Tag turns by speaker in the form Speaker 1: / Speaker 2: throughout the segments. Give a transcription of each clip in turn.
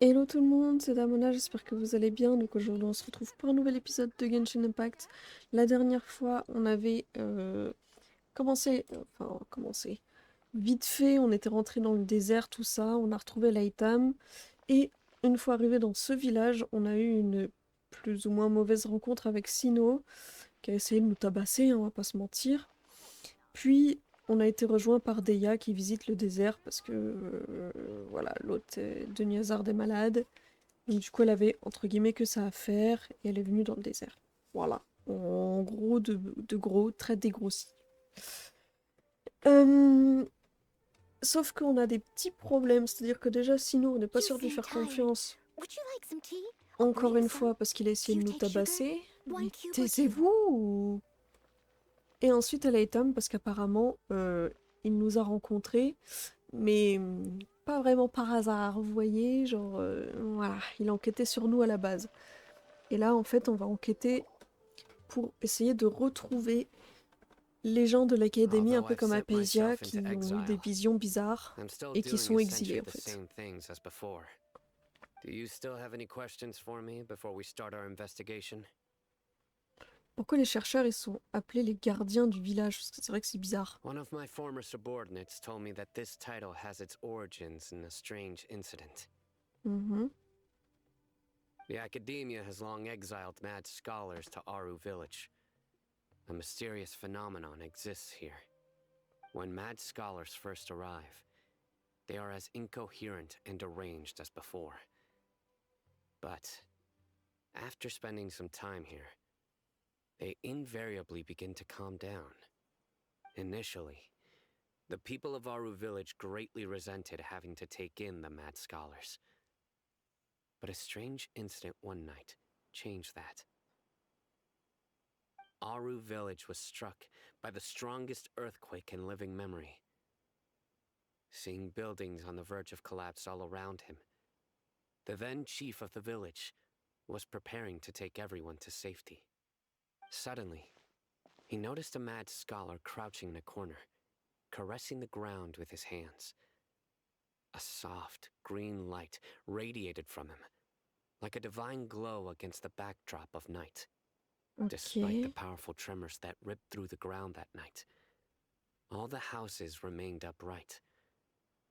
Speaker 1: Hello tout le monde, c'est Damona, j'espère que vous allez bien. Donc aujourd'hui on se retrouve pour un nouvel épisode de Genshin Impact. La dernière fois on avait commencé vite fait, on était rentré dans le désert, tout ça, on a retrouvé l'Aitam. Et une fois arrivé dans ce village, on a eu une plus ou moins mauvaise rencontre avec Sino, qui a essayé de nous tabasser, hein, on va pas se mentir. Puis on a été rejoint par Deya qui visite le désert parce que voilà, l'autre de Niazard est malade. Donc du coup, elle avait entre guillemets que ça à faire et elle est venue dans le désert. Voilà. En gros, de gros, très dégrossi. Euh, Sauf qu'on a des petits problèmes, c'est-à-dire que déjà, sinon, on n'est pas
Speaker 2: You
Speaker 1: sûr de lui
Speaker 2: seem
Speaker 1: faire
Speaker 2: tired.
Speaker 1: confiance.
Speaker 2: Would you like some tea? I'll
Speaker 1: Encore
Speaker 2: bring
Speaker 1: une
Speaker 2: some.
Speaker 1: fois, parce qu'il a
Speaker 2: Do
Speaker 1: essayé
Speaker 2: you
Speaker 1: de nous
Speaker 2: take sugar?
Speaker 1: tabasser.
Speaker 2: One
Speaker 1: Mais
Speaker 2: cube or two.
Speaker 1: taisez-vous Et ensuite, elle a été parce qu'apparemment, il nous a rencontrés, mais pas vraiment par hasard, vous voyez, genre, voilà, il enquêtait sur nous à la base. Et là, en fait, on va enquêter pour essayer de retrouver les gens de l'académie, un
Speaker 3: Although
Speaker 1: peu
Speaker 3: I've
Speaker 1: comme
Speaker 3: sent
Speaker 1: Apésia,
Speaker 3: myself
Speaker 1: qui
Speaker 3: into
Speaker 1: ont eu des
Speaker 3: exile,
Speaker 1: visions bizarres
Speaker 3: I'm still
Speaker 1: et qui
Speaker 3: doing
Speaker 1: sont exilés,
Speaker 3: essentially
Speaker 1: en
Speaker 3: the
Speaker 1: fait.
Speaker 3: same things as before. Do you still have any questions for me before we start our investigation?
Speaker 1: Pourquoi les chercheurs, ils sont appelés les gardiens du village? Parce que c'est vrai que c'est bizarre.
Speaker 3: One of my former subordinates told me that this title has its origins in a strange incident.
Speaker 1: Mhm.
Speaker 3: The academia has long exiled mad scholars to Aru village. A mysterious phenomenon exists here. When mad scholars first arrive, they are as incoherent and deranged as before. But after spending some time here, they invariably begin to calm down. Initially, the people of Aru village greatly resented having to take in the mad scholars. But a strange incident one night changed that. Aru village was struck by the strongest earthquake in living memory. Seeing buildings on the verge of collapse all around him, the then chief of the village was preparing to take everyone to safety. Suddenly, he noticed a mad scholar crouching in a corner, caressing the ground with his hands. A soft, green light radiated from him, like a divine glow against the backdrop of night. Despite the
Speaker 1: Ok.
Speaker 3: powerful tremors that ripped through the ground that night, all the houses remained upright,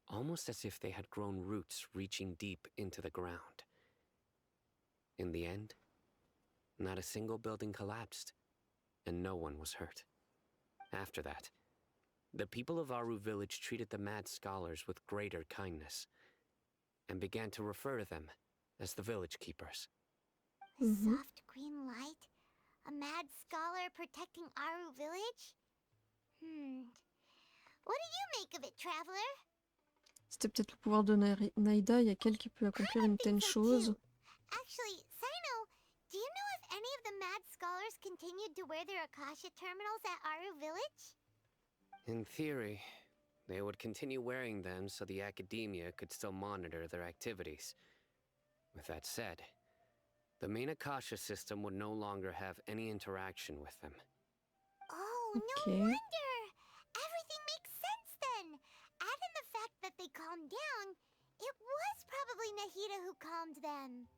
Speaker 3: almost as if they had grown roots reaching deep into the ground. In the end, not a single building collapsed, and no one was hurt. After that, the people of Aru village treated the mad scholars with greater kindness, and began to refer to them as the village keepers.
Speaker 2: A
Speaker 1: Mhm.
Speaker 2: soft green light? A mad scholar protecting Aru village? What do you make of it, traveler?
Speaker 1: C'était peut-être le pouvoir de Naïda, il y a qu'elle qui peut
Speaker 2: I
Speaker 1: accomplir
Speaker 2: would
Speaker 1: une
Speaker 2: think
Speaker 1: telle
Speaker 2: so
Speaker 1: chose.
Speaker 2: too. Actually, Sino, do you know if any of the mad scholars continued to wear their Akasha terminals at Aru village?
Speaker 3: In theory, they would continue wearing them so the academia could still monitor their activities. With that said, the main Akasha system would no longer have any interaction with them.
Speaker 2: Oh, no
Speaker 1: Ok.
Speaker 2: wonder! Everything makes sense then! Add in the fact that they calmed down, it was probably Nahida who calmed them.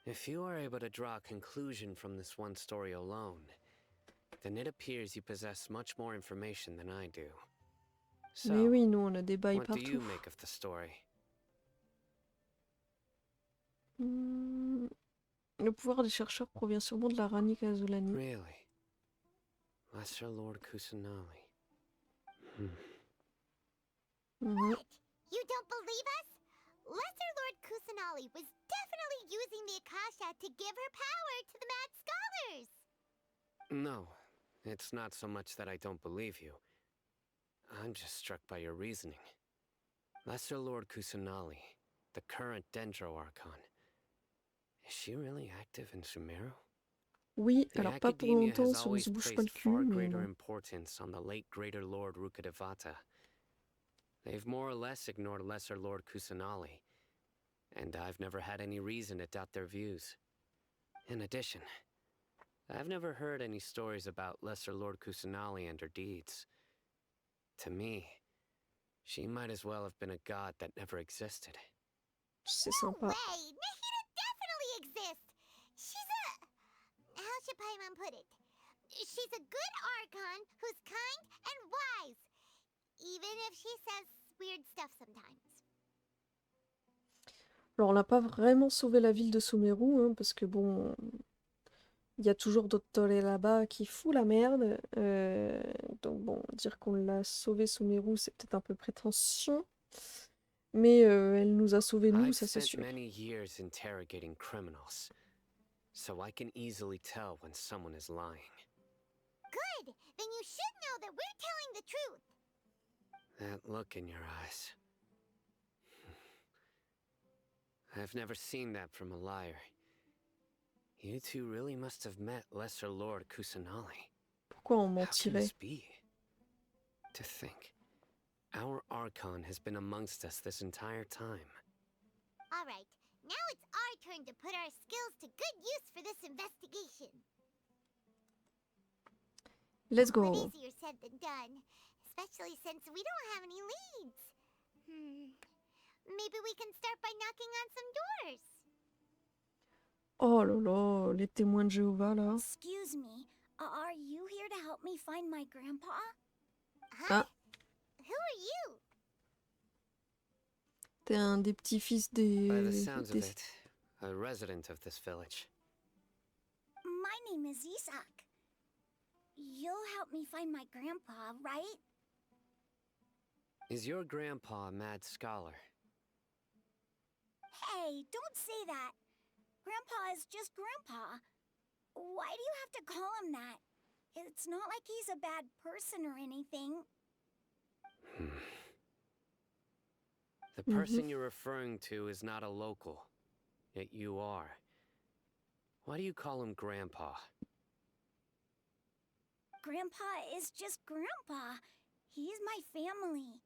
Speaker 3: If you are able to draw a conclusion from this one story alone, then it appears you possess much more information than I do.
Speaker 1: Mais
Speaker 3: So,
Speaker 1: oui, nous, on a des bails
Speaker 3: what do
Speaker 1: partout.
Speaker 3: you make of the story?
Speaker 1: Hmm. Le pouvoir des chercheurs provient sûrement de la Rani Kazulani.
Speaker 3: Really? Lesser Lord Kusanali.
Speaker 1: Mhm.
Speaker 2: What? You don't believe us? Lesser Lord Kusanali was definitely using the Akasha to give her power to the Mad Scholars!
Speaker 3: No, it's not so much that I don't believe you. I'm just struck by your reasoning. Lesser Lord Kusanali, the current Dendro Archon, is she really active in Sumeru?
Speaker 1: Oui,
Speaker 3: The
Speaker 1: alors pas pour
Speaker 3: Academia
Speaker 1: longtemps
Speaker 3: has
Speaker 1: si on
Speaker 3: always
Speaker 1: se bouge pas le
Speaker 3: placed
Speaker 1: cul,
Speaker 3: far
Speaker 1: mais
Speaker 3: greater
Speaker 1: non.
Speaker 3: importance on the late Greater Lord Rukadevata. They've more or less ignored Lesser Lord Kusanali, and I've never had any reason to doubt their views. In addition, I've never heard any stories about Lesser Lord Kusanali and her deeds. To me, she might as well have been a god that never existed.
Speaker 1: C'est
Speaker 2: No
Speaker 1: sympa.
Speaker 2: way! Nahida definitely exists! She's a... How should Paimon put it? She's a good Archon who's kind and wise. Even if she says weird stuff sometimes.
Speaker 1: Alors, on n'a pas vraiment sauvé la ville de Sumeru, hein, parce que bon, il y a toujours d'autres tollés là-bas qui foutent la merde. Donc bon, dire qu'on l'a sauvé Sumeru, c'est peut-être un peu prétentieux. Mais elle nous a sauvés nous,
Speaker 3: I've
Speaker 1: ça c'est
Speaker 3: spent
Speaker 1: sûr.
Speaker 3: many years interrogating criminals, so I can easily tell when someone is lying.
Speaker 2: Good! Then you should know that we're telling the truth.
Speaker 3: That look in your eyes. I've never seen that from a liar. You two really must have met Lesser Lord Kusanali.
Speaker 1: Pourquoi on
Speaker 3: How can
Speaker 1: mentirait?
Speaker 3: this be? To think, our Archon has been amongst us this entire time.
Speaker 2: Alright, now it's our turn to put our skills to good use for this investigation.
Speaker 1: Let's
Speaker 2: But
Speaker 1: go.
Speaker 2: easier said than done, especially since we don't have any leads. Maybe we can start by knocking on some doors.
Speaker 1: Oh là là, les témoins de Jéhovah là.
Speaker 4: Excuse me, are you here to help me find my grandpa?
Speaker 2: Huh?
Speaker 1: Ah,
Speaker 2: Who are you?
Speaker 1: t'es un des petits-fils
Speaker 3: By the
Speaker 1: des...
Speaker 3: sounds of it, a resident of this village.
Speaker 4: My name is Isak. You'll help me find my grandpa, right?
Speaker 3: Is your grandpa a mad scholar?
Speaker 4: Hey, don't say that. Grandpa is just Grandpa. Why do you have to call him that? It's not like he's a bad person or anything.
Speaker 3: The person you're referring to is not a local, yet you are. Why do you call him Grandpa?
Speaker 4: Grandpa is just Grandpa. He's my family.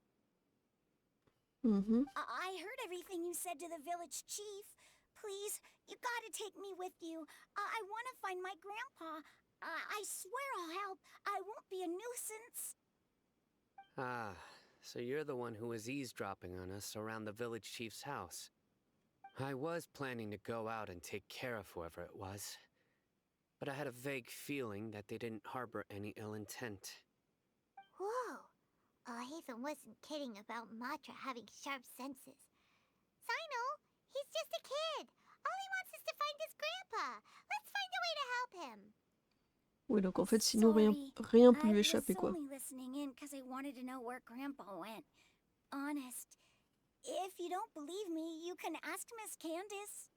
Speaker 1: Mhm.
Speaker 4: I heard everything you said to the village chief. Please, you gotta take me with you. I want to find my grandpa. I swear I'll help. I won't be a nuisance.
Speaker 3: Ah, so you're the one who was eavesdropping on us around the village chief's house. I was planning to go out and take care of whoever it was, but I had a vague feeling that they didn't harbor any ill intent.
Speaker 2: Whoa. Haven wasn't kidding about Matra having sharp senses. Sino, he's just a kid. All he wants is to find his grandpa. Let's find a way to help him.
Speaker 1: Oui, donc en fait, sinon rien peut lui échapper,
Speaker 4: I
Speaker 1: quoi.
Speaker 4: was only listening in because I wanted to know where Grandpa went. Honest. If you don't believe me, you can ask Miss Candace.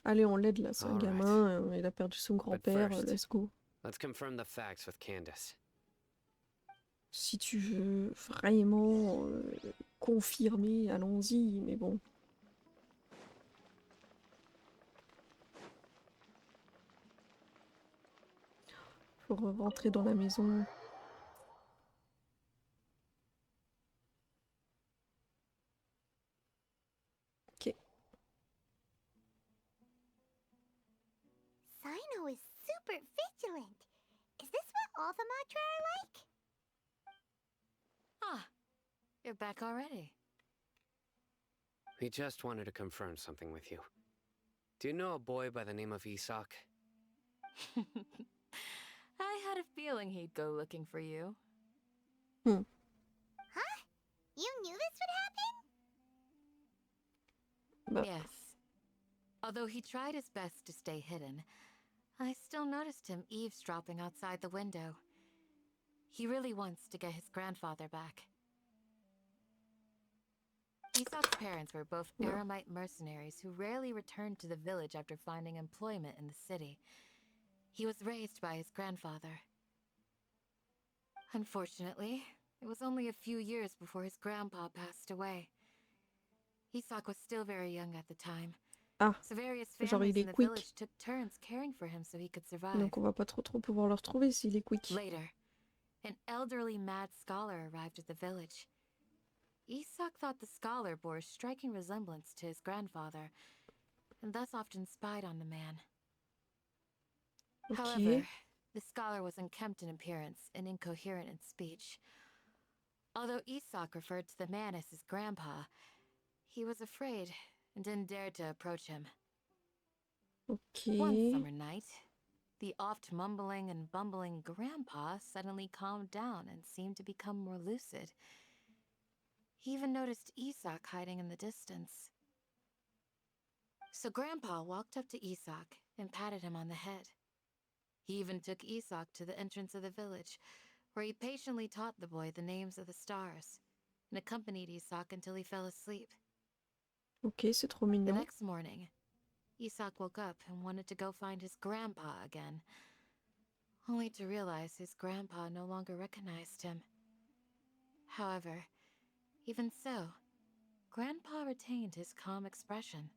Speaker 1: Allez, on l'aide là, c'est un
Speaker 3: Alright.
Speaker 1: gamin, il a perdu son grand-père,
Speaker 3: first-
Speaker 1: let's go.
Speaker 3: Let's confirm the facts with Candace.
Speaker 1: Si tu veux vraiment confirmer, allons-y, mais bon. Faut rentrer dans la maison. Ok.
Speaker 2: Sino is super vigilant. Is this what all the Matra are like?
Speaker 5: Ah, you're back already.
Speaker 3: We just wanted to confirm something with you. Do you know a boy by the name of Isak?
Speaker 5: I had a feeling he'd go looking for you.
Speaker 2: Huh? You knew this would happen?
Speaker 1: Bah,
Speaker 5: Yes. Although he tried his best to stay hidden, I still noticed him eavesdropping outside the window. He really wants to get his grandfather back. Isak's parents were both
Speaker 1: Yeah.
Speaker 5: Aramite mercenaries who rarely returned to the village after finding employment in the city. He was raised by his grandfather. Unfortunately, it was only a few years before his grandpa passed away. Isak was still very young at the time,
Speaker 1: Ah,
Speaker 5: so various
Speaker 1: genre
Speaker 5: families
Speaker 1: il
Speaker 5: in
Speaker 1: est
Speaker 5: the
Speaker 1: quick.
Speaker 5: village took turns caring for him so he could survive.
Speaker 1: Donc on va pas trop pouvoir le retrouver s'il est quick.
Speaker 5: Later, an elderly mad scholar arrived at the village. Isak thought the scholar bore a striking resemblance to his grandfather, and thus often spied on the man.
Speaker 1: Ok.
Speaker 5: However, the scholar was unkempt in appearance and incoherent in speech. Although Isak referred to the man as his grandpa, he was afraid and didn't dare to approach him.
Speaker 1: Ok.
Speaker 5: One summer night, the oft mumbling and bumbling Grandpa suddenly calmed down and seemed to become more lucid. He even noticed Isak hiding in the distance. So Grandpa walked up to Isak and patted him on the head. He even took Isak to the entrance of the village, where he patiently taught the boy the names of the stars, and accompanied Isak until he fell asleep.
Speaker 1: Ok, c'est trop
Speaker 5: The
Speaker 1: mignon.
Speaker 5: next morning, Isak woke up and wanted to go find his grandpa again, only to realize his grandpa no longer recognized him. However, even so, Grandpa retained his calm expression.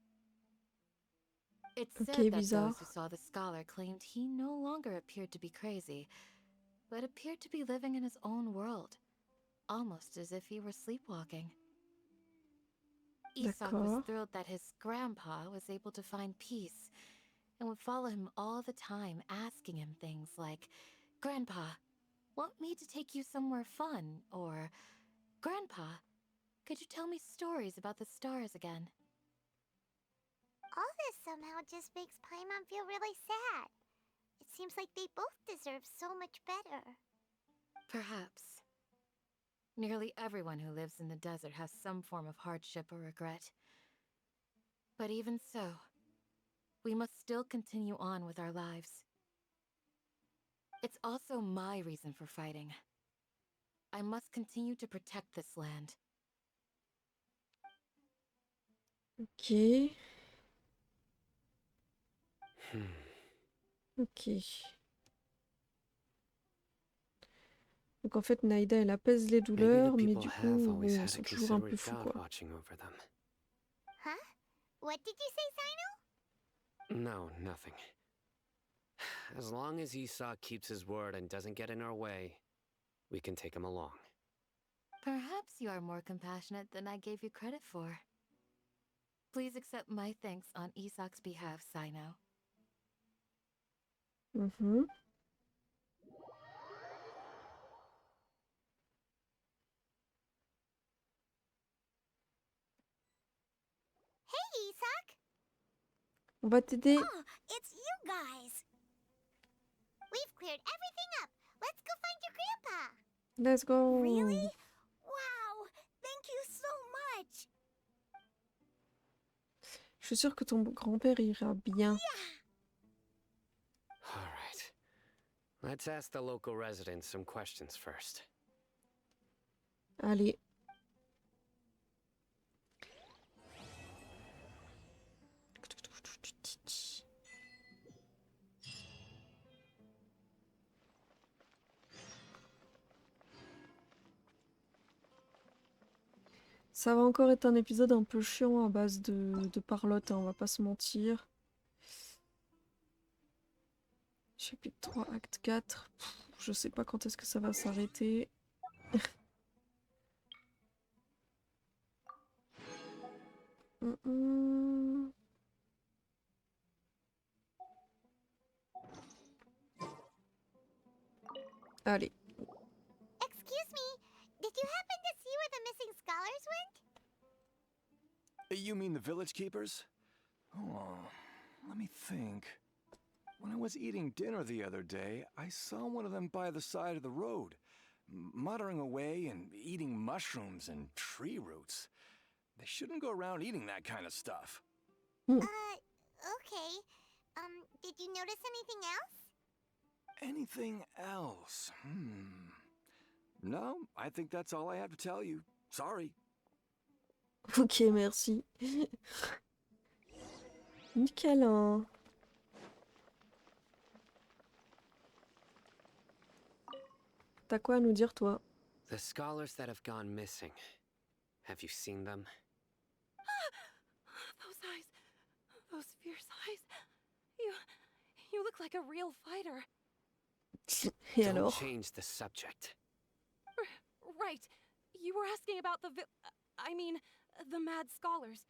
Speaker 5: It's said
Speaker 1: Ok,
Speaker 5: that
Speaker 1: bizarre.
Speaker 5: those who saw the scholar claimed he no longer appeared to be crazy, but appeared to be living in his own world, almost as if he were sleepwalking. Isak was
Speaker 1: D'accord.
Speaker 5: thrilled that his grandpa was able to find peace, and would follow him all the time, asking him things like, "Grandpa, want me to take you somewhere fun?" Or, "Grandpa, could you tell me stories about the stars again?"
Speaker 2: All this somehow just makes Paimon feel really sad. It seems like they both deserve so much better.
Speaker 5: Perhaps. Nearly everyone who lives in the desert has some form of hardship or regret. But even so, we must still continue on with our lives. It's also my reason for fighting. I must continue to protect this land.
Speaker 1: Ok.
Speaker 3: Hmm.
Speaker 1: Ok. Donc en fait, Naïda, elle apaise les
Speaker 3: Maybe the
Speaker 1: douleurs, mais
Speaker 3: people
Speaker 1: du
Speaker 3: have
Speaker 1: coup,
Speaker 3: always
Speaker 1: bon, ils
Speaker 3: had a
Speaker 1: sont toujours un peu
Speaker 3: considerate
Speaker 1: fous,
Speaker 3: God
Speaker 1: quoi.
Speaker 3: watching over them.
Speaker 2: Huh? What did you say, Sino?
Speaker 3: No, nothing. As long as Isak keeps his word and doesn't get in our way, we can take him along.
Speaker 5: Perhaps you are more compassionate than I gave you credit for. Please accept my thanks on Isak's behalf, Sino.
Speaker 1: Mhm.
Speaker 2: Hey, Isak!
Speaker 1: On va t'aider.
Speaker 4: Oh, it's you guys.
Speaker 2: We've cleared everything up. Let's go find your grandpa.
Speaker 1: Let's go.
Speaker 4: Really? Wow, thank you so much.
Speaker 1: Je suis sûre que ton grand-père ira bien.
Speaker 3: All right. Let's ask the local residents some questions first.
Speaker 1: Allez. Ça va encore être un épisode un peu chiant à base de parlotte, hein, on va pas se mentir. Chapitre 3, acte 4. Je sais pas quand est-ce que ça va s'arrêter. Allez.
Speaker 2: Excuse me, did you happen to see where the missing scholars went?
Speaker 6: You mean the village keepers? Oh, let me think. When I was eating dinner the other day, I saw one of them by the side of the road, muttering away and eating mushrooms and tree roots. They shouldn't go around eating that kind of stuff.
Speaker 2: Okay. Did you notice anything else?
Speaker 6: Anything else? No, I think that's all I have to tell you. Sorry.
Speaker 1: Ok, merci. Nickel, hein. T'as quoi à nous dire, toi?
Speaker 3: The scholars that have gone missing. Have you seen them?
Speaker 7: Those eyes. Those fierce eyes. You look like a real fighter.
Speaker 1: Et
Speaker 3: Don't
Speaker 1: alors?
Speaker 3: change the subject.
Speaker 7: Right. You were asking about the mad scholars.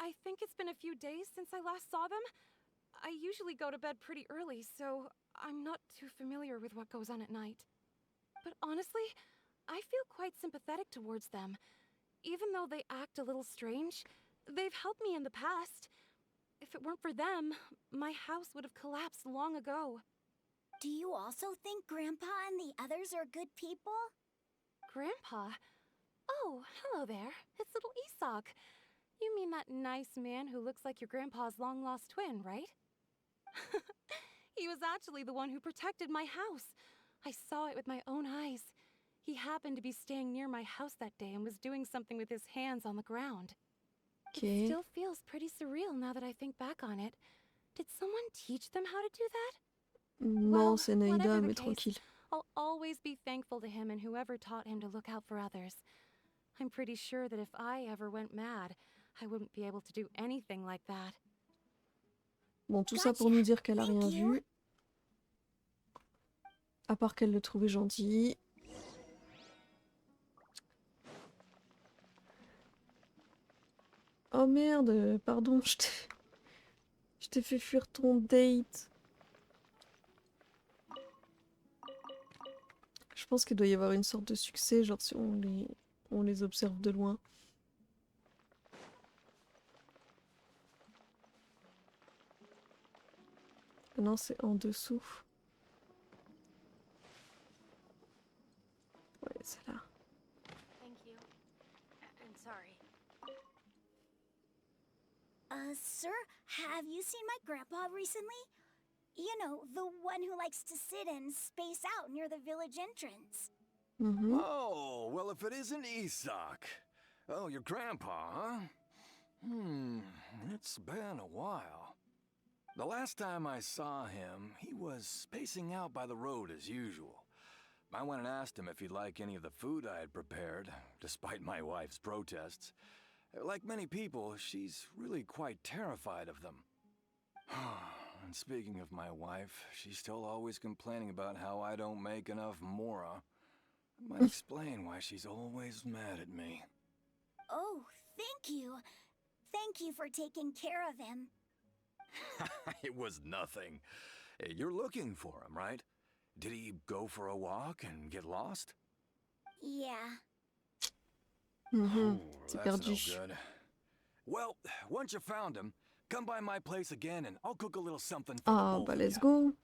Speaker 7: I think it's been a few days since I last saw them. I usually go to bed pretty early, so I'm not too familiar with what goes on at night. But honestly, I feel quite sympathetic towards them. Even though they act a little strange, They've helped me in the past. If it weren't for them, my house would have collapsed long ago.
Speaker 4: Do you also think Grandpa and the others are good people?
Speaker 7: Grandpa? Oh, hello there. It's little Isak. You mean that nice man who looks like your grandpa's long-lost twin, right? He was actually the one who protected my house. I saw it with my own eyes. He happened to be staying near my house that day and was doing something with his hands on the ground. It
Speaker 1: Ok.
Speaker 7: still feels pretty surreal now that I think back on it. Did someone teach them how to do that?
Speaker 1: Non,
Speaker 7: Well,
Speaker 1: c'est Naïda,
Speaker 7: whatever the
Speaker 1: mais
Speaker 7: case,
Speaker 1: tranquille.
Speaker 7: I'll always be thankful to him and whoever taught him to look out for others. I'm pretty sure that if I ever went mad, I wouldn't be able to do anything like that.
Speaker 1: Bon, tout ça pour nous dire qu'elle a rien vu. À part qu'elle le trouvait gentil. Oh merde, pardon, je t'ai fait fuir ton date. Je pense qu'il doit y avoir une sorte de succès, genre si on les observe de loin. Ah non, c'est en dessous. Ouais, c'est là.
Speaker 5: Thank you. And sorry.
Speaker 4: Sir, have you seen my grandpa recently? You know, the one who likes to sit and space out near the village entrance.
Speaker 1: Mhm.
Speaker 6: Oh, well, if it isn't Isak. Oh, your grandpa, huh? It's been a while. The last time I saw him, he was spacing out by the road as usual. I went and asked him if he'd like any of the food I had prepared, despite my wife's protests. Like many people, she's really quite terrified of them. And speaking of my wife, she's still always complaining about how I don't make enough mora. It might explain why she's always mad at me.
Speaker 4: Oh, thank you. Thank you for taking care of him.
Speaker 6: It was nothing. You're looking for him, right? Did he go for a walk and get lost?
Speaker 4: Yeah.
Speaker 1: Mhm.
Speaker 6: Oh,
Speaker 1: C'est
Speaker 6: that's
Speaker 1: perdu.
Speaker 6: no good. Well, once you found him, come by my place again and I'll cook a little something for the
Speaker 1: Ah,
Speaker 6: both
Speaker 1: bah
Speaker 6: of
Speaker 1: let's
Speaker 6: ya.
Speaker 1: go.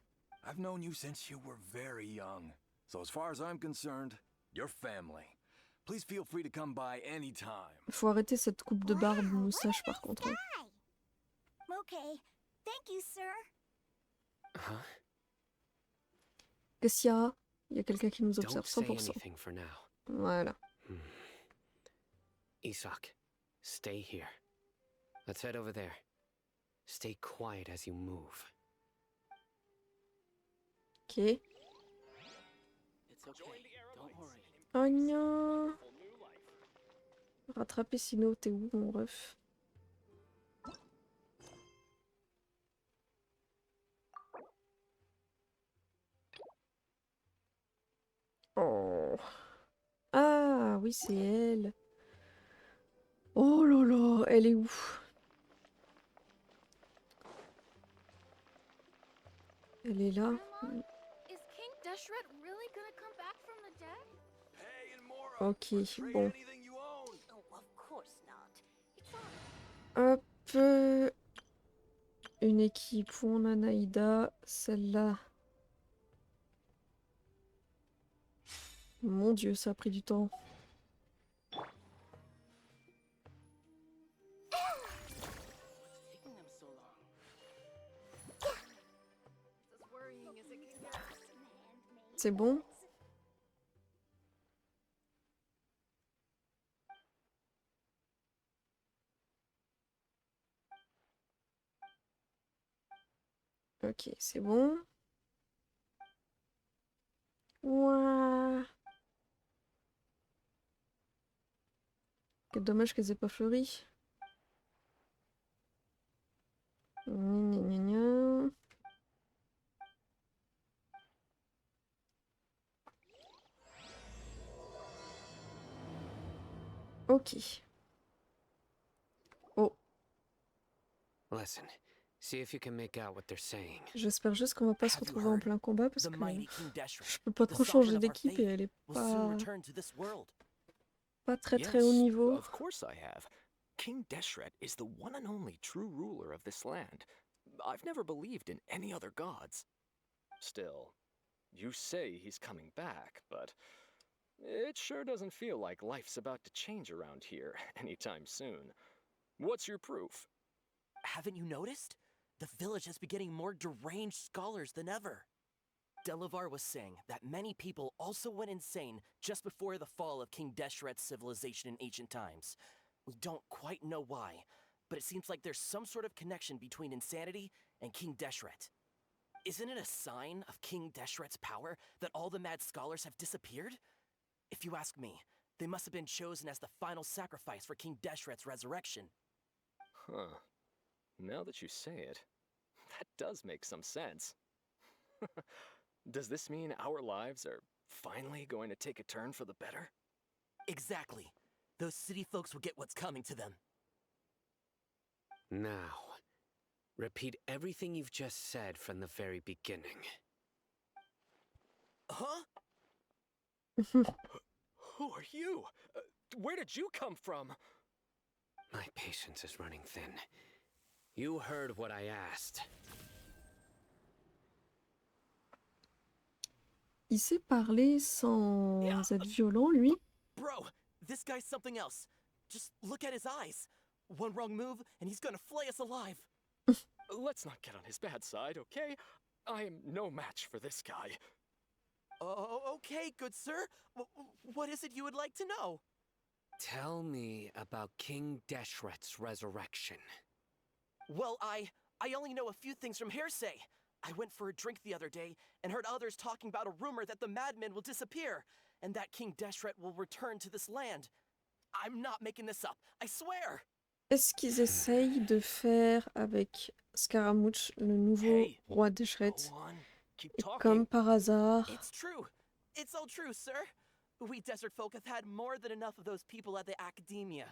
Speaker 6: I've known you since you were very young. So as far as I'm concerned, you're family. Please feel free to come by anytime.
Speaker 1: Faut arrêter cette coupe de barbe
Speaker 2: Wow,
Speaker 1: moustache
Speaker 2: what a
Speaker 1: par contre. hein.
Speaker 2: guy!
Speaker 4: Okay. Thank you, sir.
Speaker 3: Huh?
Speaker 1: Qu'est-ce qu'il y a? Il y a quelqu'un qui nous
Speaker 3: Don't
Speaker 1: observe
Speaker 3: say
Speaker 1: 100%.
Speaker 3: anything for now.
Speaker 1: Voilà.
Speaker 3: Isak, stay here. Let's head over there. Stay quiet as you move.
Speaker 1: Ok.
Speaker 8: It's okay. Don't worry.
Speaker 1: Oh non. Rattraper Sino, t'es où mon ref? Oh. Ah oui, c'est elle. Oh là là, elle est où? Elle est là.
Speaker 5: Grandma, is King Deshret really gonna come back from the dead?
Speaker 6: Hey, and Mora,
Speaker 1: Ok,
Speaker 6: trade
Speaker 1: bon.
Speaker 6: anything you own.
Speaker 4: Oh, of course not. It's all
Speaker 1: Hop. Une équipe où on a Naïda. Celle-là. Mon Dieu, ça a pris du temps.
Speaker 8: Taking them so long.
Speaker 5: It's as worrying as it can get.
Speaker 1: C'est bon? Ok, c'est bon. Ouah. Quel dommage qu'elles aient pas fleuri. Gna, gna, gna. Ok. Oh,
Speaker 3: Listen, see if you can make out what they're saying.
Speaker 1: j'espère juste qu'on va pas se
Speaker 8: Have you
Speaker 1: retrouver en
Speaker 8: heard?
Speaker 1: plein combat parce
Speaker 8: The
Speaker 1: que
Speaker 8: mighty King Deshret,
Speaker 1: je peux pas
Speaker 8: the
Speaker 1: trop
Speaker 8: sovereign
Speaker 1: changer
Speaker 8: of our
Speaker 1: d'équipe
Speaker 8: fate,
Speaker 1: et elle est
Speaker 8: will soon
Speaker 1: pas,
Speaker 8: return to this world.
Speaker 1: pas très haut
Speaker 8: Yes,
Speaker 1: niveau.
Speaker 8: of course I have.
Speaker 9: King Deshret is the one and only true ruler of this land. I've never believed in any other gods. Still, you say he's coming back, but it sure doesn't feel like life's about to change around here anytime soon. What's your proof?
Speaker 8: Haven't you noticed? The village has been getting more deranged scholars than ever. Delavar was saying that many people also went insane just before the fall of King Deshret's civilization in ancient times. We don't quite know why, but it seems like there's some sort of connection between insanity and King Deshret. Isn't it a sign of King Deshret's power that all the mad scholars have disappeared? If you ask me, they must have been chosen as the final sacrifice for King Deshret's resurrection.
Speaker 9: Huh. Now that you say it, that does make some sense. Does this mean our lives are finally going to take a turn for the better?
Speaker 8: Exactly. Those city folks will get what's coming to them.
Speaker 3: Now, repeat everything you've just said from the very beginning.
Speaker 8: Huh?
Speaker 9: Who are you? Where did you come from?
Speaker 3: My patience is running thin. You heard what I asked.
Speaker 1: Il sait parler sans être violent, lui.
Speaker 8: Bro, this guy's something else. Just look at his eyes. One wrong move, and he's gonna flay us alive.
Speaker 9: Let's not get on his bad side, okay? I am no match for this guy.
Speaker 8: Oh, okay, good sir. What is it you would like to know?
Speaker 3: Tell me about King Deshret's resurrection.
Speaker 8: Well, I only know a few things from hearsay. I went for a drink the other day and heard others talking about a rumor that the madmen will disappear and that King Deshret will return to this land. I'm not making this up, I swear.
Speaker 1: Est-ce qu'ils essayent de faire avec Scaramouche le nouveau
Speaker 8: Hey,
Speaker 1: roi d'Eshret?
Speaker 8: Go on, keep
Speaker 1: Et
Speaker 8: talking.
Speaker 1: comme par hasard,
Speaker 8: It's true. It's all true, sir. We desert folk have had more than enough of those people at the academia.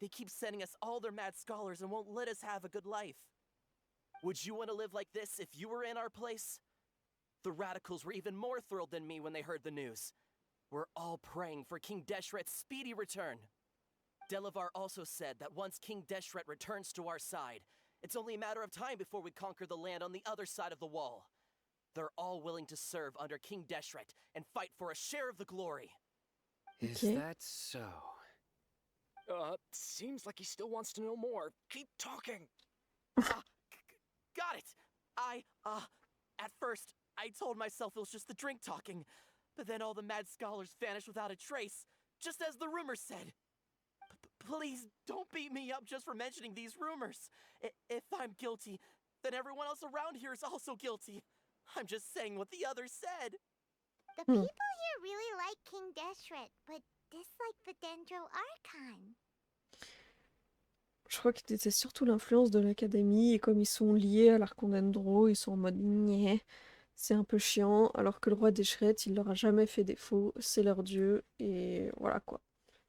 Speaker 8: They keep sending us all their mad scholars and won't let us have a good life. Would you want to live like this if you were in our place? The radicals were even more thrilled than me when they heard the news. We're all praying for King Deshret's speedy return. Delavar also said that once King Deshret returns to our side, it's only a matter of time before we conquer the land on the other side of the wall. They're all willing to serve under King Deshret and fight for a share of the glory.
Speaker 3: Is
Speaker 1: Okay.
Speaker 3: that so?
Speaker 9: Seems like he still wants to know more. Keep talking.
Speaker 8: Got it! At first, I told myself it was just the drink talking, but then all the mad scholars vanished without a trace, just as the rumors said. Please don't beat me up just for mentioning these rumors. If I'm guilty, then everyone else around here is also guilty. I'm just saying what the others said.
Speaker 2: The people here really like King Deshret, but dislike the Dendro Archon.
Speaker 1: je crois qu'ils étaient surtout l'influence de l'académie, et comme ils sont liés à l'Archon Dendro, ils sont en mode niais, c'est un peu chiant, alors que le roi d'Eshret, il leur a jamais fait défaut, c'est leur dieu, et voilà quoi.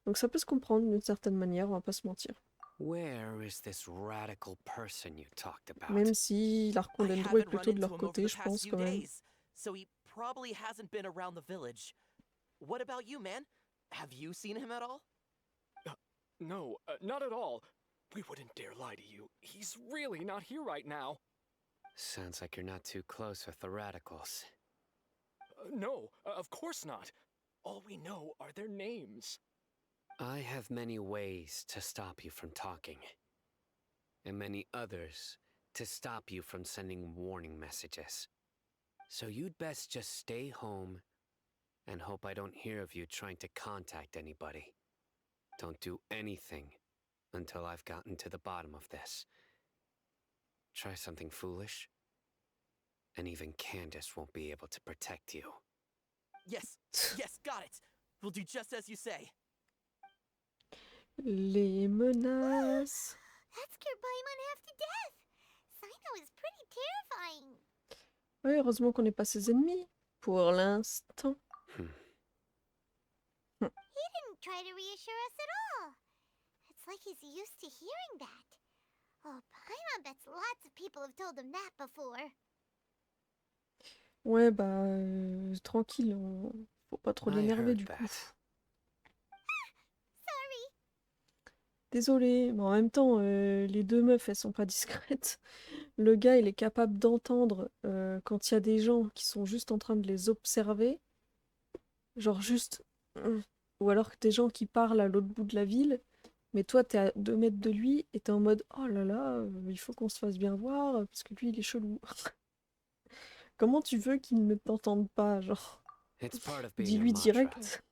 Speaker 1: Donc ça peut se comprendre d'une certaine manière, on va pas se mentir.
Speaker 3: Where is this radical person you talked about?
Speaker 1: Même si l'Archon
Speaker 8: I
Speaker 1: Dendro est
Speaker 8: haven't run
Speaker 1: plutôt de
Speaker 8: into
Speaker 1: leur
Speaker 8: him over
Speaker 1: côté,
Speaker 8: the
Speaker 1: je
Speaker 8: past
Speaker 1: pense
Speaker 8: few
Speaker 1: quand même.
Speaker 8: days, so he probably hasn't been around the village. What about you, man? Have you seen him at all?
Speaker 9: No, not at all. We wouldn't dare lie to you. He's really not here right now.
Speaker 3: Sounds like you're not too close with the radicals.
Speaker 9: No, of course not. All we know are their names.
Speaker 3: I have many ways to stop you from talking, and many others to stop you from sending warning messages. So you'd best just stay home and hope I don't hear of you trying to contact anybody. Don't do anything until I've gotten to the bottom of this. Try something foolish, and even Candace won't be able to protect you.
Speaker 8: Yes, got it. We'll do just as you say.
Speaker 1: Les menaces.
Speaker 2: That scared Paimon half to death. Sino is pretty terrifying.
Speaker 1: Ouais, heureusement qu'on n'est pas ses ennemis, pour l'instant.
Speaker 2: He didn't try to reassure us at all. It's like he's used to hearing that. Oh, Paimon bets lots of people have told him that before.
Speaker 1: Ouais, bah, tranquille, faut pas trop
Speaker 3: I
Speaker 1: l'énerver
Speaker 3: heard
Speaker 1: du coup.
Speaker 3: that.
Speaker 2: Sorry.
Speaker 1: Désolée, mais en même temps, les deux meufs, elles sont pas discrètes. Le gars, il est capable d'entendre quand il y a des gens qui sont juste en train de les observer. Genre juste... Ou alors que des gens qui parlent à l'autre bout de la ville. Mais toi, t'es à 2 mètres de lui et t'es en mode « Oh là là, il faut qu'on se fasse bien voir, parce que lui, il est chelou. » Comment tu veux qu'il ne t'entende pas, genre?
Speaker 3: It's part of being a
Speaker 1: Dis-lui
Speaker 3: Matra.
Speaker 1: direct.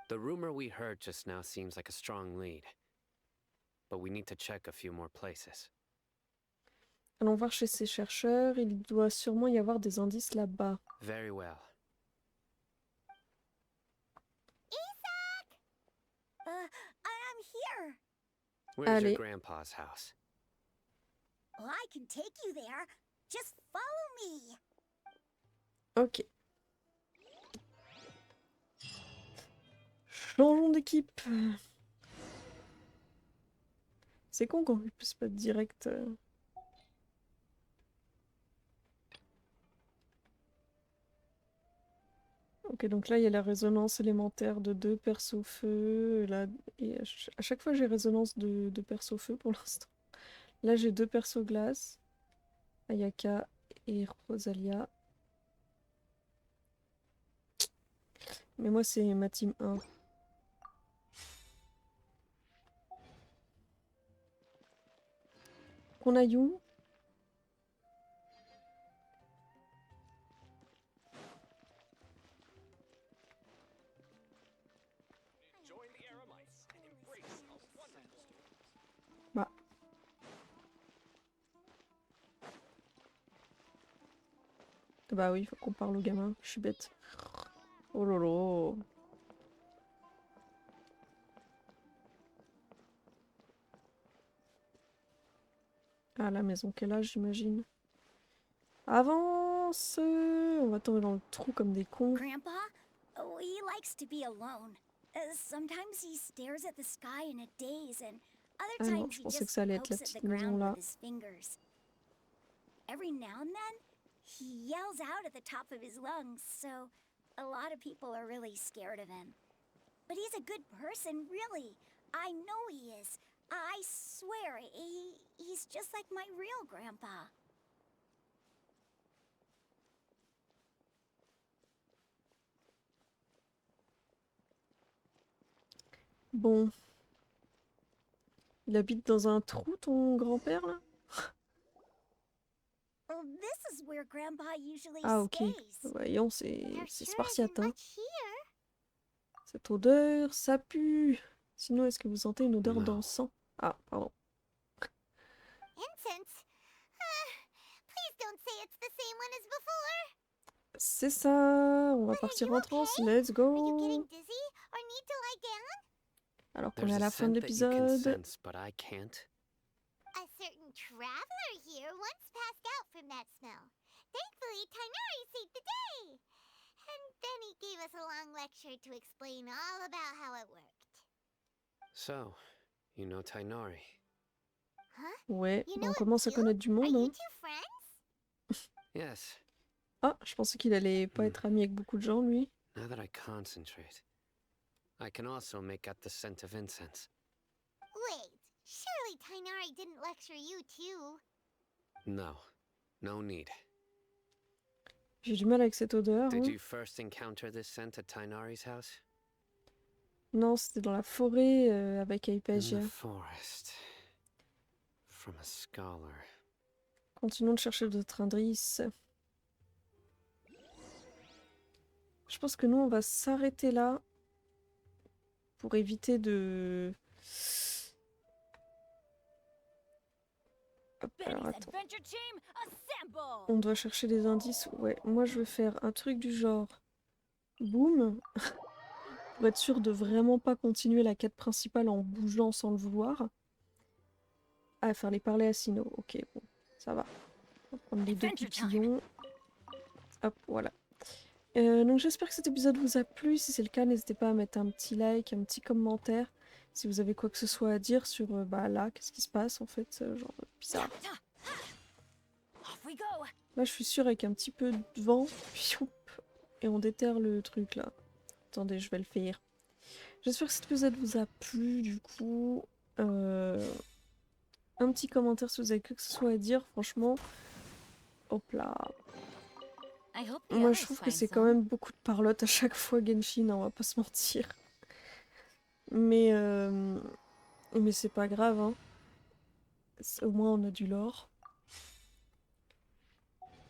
Speaker 3: The rumor we heard just now seems like a strong lead. But we need to check a few more places.
Speaker 1: Allons voir chez ces chercheurs, il doit sûrement y avoir des indices là-bas.
Speaker 3: Very well.
Speaker 4: I'm here.
Speaker 3: Where's your
Speaker 1: Allez.
Speaker 3: grandpa's house?
Speaker 4: Well, I can take you there. Just follow me.
Speaker 1: Ok. Changeons d'équipe. C'est con qu'on puisse pas direct... Ok, donc là, il y a la résonance élémentaire de 2 persos feu. Là, et à chaque fois, j'ai résonance de persos feu pour l'instant. Là, j'ai 2 persos glace. Ayaka et Rosalia. Mais moi, c'est ma team 1. Qu'on aille où? Bah. Bah oui, faut qu'on parle au gamin. Je suis bête. Oh lolo. Ah, la maison qu'elle a, j'imagine. Avance! On va tomber dans le trou comme des cons.
Speaker 4: Grandpa, he likes to be alone. Sometimes he stares at the sky in a daze, and other
Speaker 1: Ah non,
Speaker 4: times
Speaker 1: je
Speaker 4: he
Speaker 1: pensais que
Speaker 4: just
Speaker 1: ça allait être la
Speaker 4: pokes at the
Speaker 1: petite maison
Speaker 4: ground
Speaker 1: là.
Speaker 4: with his fingers. Every now and then, he yells out at the top of his lungs, so a lot of people are really scared of him. But he's a good person, really. I know he is. I swear, he's just like my real grandpa.
Speaker 1: Bon. Il habite dans un trou, ton grand-père, là?
Speaker 4: Well, this is where Grandpa usually
Speaker 1: Ah, ok.
Speaker 4: stays.
Speaker 1: Voyons,
Speaker 2: There
Speaker 1: c'est
Speaker 2: sure
Speaker 1: spartiate,
Speaker 2: isn't
Speaker 1: hein.
Speaker 2: much here.
Speaker 1: Cette odeur, ça pue. Sinon, est-ce que vous sentez une odeur
Speaker 3: Non.
Speaker 1: d'encens? Ah, pardon.
Speaker 2: Incense? Please don't say it's the same one as before.
Speaker 1: C'est ça. On va
Speaker 2: But are
Speaker 1: partir
Speaker 2: you
Speaker 1: en transe.
Speaker 2: okay?
Speaker 1: Let's
Speaker 2: Are you getting
Speaker 1: go.
Speaker 2: dizzy or need to lie down?
Speaker 1: Alors qu'on est
Speaker 3: There's
Speaker 1: à
Speaker 3: a
Speaker 1: la fin de
Speaker 3: scent that you can
Speaker 1: l'épisode.
Speaker 3: sense, but I can't.
Speaker 2: A certain traveler here once passed out from that smell. Thankfully, Tainari saved the day. And then he gave us a long lecture to explain all about how it worked.
Speaker 3: So, you know Tainari.
Speaker 2: Huh?
Speaker 1: Ouais,
Speaker 2: You
Speaker 1: bah,
Speaker 2: know
Speaker 1: on
Speaker 2: it
Speaker 1: commence à
Speaker 2: too?
Speaker 1: connaître du
Speaker 2: Are
Speaker 1: monde,
Speaker 2: you
Speaker 1: hein.
Speaker 2: two friends?
Speaker 3: Yes.
Speaker 1: Ah, je pensais qu'il allait pas être ami avec beaucoup de gens, lui.
Speaker 3: Now that I concentrate, I can also make out the scent of incense.
Speaker 2: Wait, surely Tainari didn't lecture you too.
Speaker 3: No, no need.
Speaker 1: J'ai du mal avec cette odeur.
Speaker 3: Did
Speaker 1: Hein.
Speaker 3: you first encounter this scent at Tainari's house?
Speaker 1: Non, c'était dans la forêt avec
Speaker 3: In
Speaker 1: Hypatia.
Speaker 3: the forest. From a scholar.
Speaker 1: Continuons de chercher d'autres indices. Je pense que nous, on va s'arrêter là pour éviter de... Hop, alors attends. On doit chercher des indices. Ouais, moi je vais faire un truc du genre... Boum. Pour être sûr de vraiment pas continuer la quête principale en bougeant sans le vouloir. Ah, faire les parler à Sino. Ok, bon, ça va. On va prendre les 2 pipillons. Hop, voilà. Donc j'espère que cet épisode vous a plu. Si c'est le cas, n'hésitez pas à mettre un petit like, un petit commentaire. Si vous avez quoi que ce soit à dire sur, bah là, qu'est-ce qui se passe en fait, genre bizarre. Là, je suis sûre avec un petit peu de vent, et on déterre le truc là. Attendez, je vais le faire. J'espère que cet épisode vous a plu, du coup. Un petit commentaire si vous avez quelque chose à dire, franchement. Hop là.
Speaker 5: I hope the
Speaker 1: Moi, je
Speaker 5: others
Speaker 1: trouve que
Speaker 5: find
Speaker 1: c'est quand
Speaker 5: some.
Speaker 1: même beaucoup de parlotte à chaque fois, Genshin, hein, on va pas se mentir. Mais c'est pas grave, hein. Au moins, on a du lore.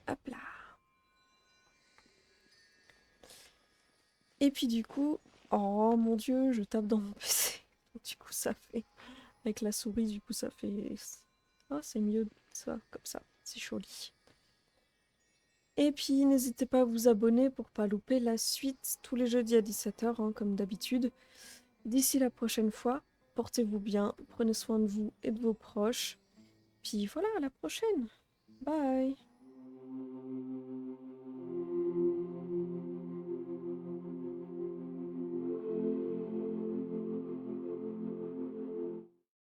Speaker 1: Hop là. Et puis du coup... Oh mon dieu, je tape dans mon PC. Du coup, ça fait... Avec la souris, du coup, ça fait... Ah, c'est mieux, ça, comme ça. C'est joli. Et puis, n'hésitez pas à vous abonner pour pas louper la suite tous les jeudis à 17h, hein, comme d'habitude. D'ici la prochaine fois, portez-vous bien, prenez soin de vous et de vos proches. Puis voilà, à la prochaine. Bye.